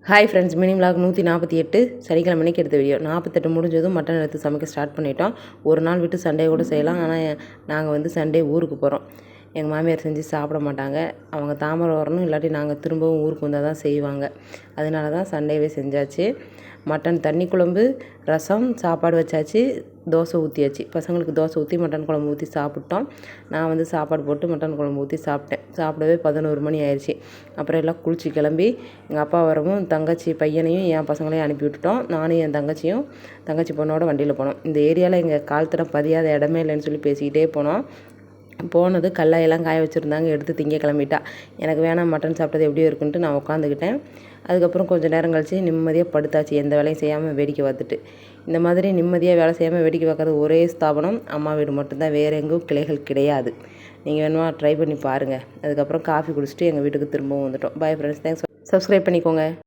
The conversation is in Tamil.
ஹாய் ஃப்ரெண்ட்ஸ், மினி விலாக் 148 சனிக்கிழமை மணிக்கு எடுத்த வீடியோ. 48 முடிஞ்சதும் மட்டன் எடுத்து சமைக்க ஸ்டார்ட் பண்ணிட்டோம். ஒரு நாள் விட்டு சண்டே கூட செய்யலாம். ஆனால் நாங்கள் சண்டே ஊருக்கு போகிறோம். எங்கள் மாமியார் செஞ்சு சாப்பிட மாட்டாங்க. அவங்க தாம்பரம் வரணும், இல்லாட்டி நாங்கள் திரும்பவும் ஊருக்கு வந்தால் தான் செய்வாங்க. அதனால தான் சண்டேவே செஞ்சாச்சு. மட்டன் தண்ணி குழம்பு, ரசம், சாப்பாடு வச்சாச்சு. தோசை ஊற்றியாச்சு. பசங்களுக்கு தோசை ஊற்றி மட்டன் குழம்பு ஊற்றி சாப்பிட்டோம். நான் சாப்பாடு போட்டு மட்டன் குழம்பு ஊற்றி சாப்பிட்டேன். சாப்பிடவே 11 மணி ஆயிடுச்சு. அப்புறம் எல்லாம் குளிச்சு கிளம்பி எங்கள் அப்பா வரவும் தங்கச்சி பையனையும் என் பசங்களையும் அனுப்பி விட்டுட்டோம். நானும் என் தங்கச்சி பொண்ணோட வண்டியில் போனோம். இந்த ஏரியாவில் எங்கள் காலத்தில் பதியாத இடமே இல்லைன்னு சொல்லி பேசிக்கிட்டே போனோம். போனது கல்லாயெல்லாம் காய வச்சுருந்தாங்க, எடுத்து திங்க கிளம்பிட்டா. எனக்கு வேணாம், மட்டன் சாப்பிட்டது எப்படியோ இருக்குன்ட்டு நான் உட்காந்துக்கிட்டேன். அதுக்கப்புறம் கொஞ்சம் நேரம் கழித்து நிம்மதியாக படுத்தாச்சு, எந்த வேலையும் செய்யாமல் வேடிக்கை பார்த்துட்டு. இந்த மாதிரி நிம்மதியாக வேலை செய்யாமல் வேடிக்கை பார்க்குறது ஒரே ஸ்தாபனம் அம்மா வீடு மட்டும்தான், வேறு எங்கும் கிளைகள் கிடையாது. நீங்கள் வேணுமா ட்ரை பண்ணி பாருங்கள். அதுக்கப்புறம் காஃபி குடிச்சிட்டு எங்கள் வீட்டுக்கு திரும்பவும் வந்துட்டோம். Bye friends, thanks. சப்ஸ்கிரைப் பண்ணிக்கோங்க.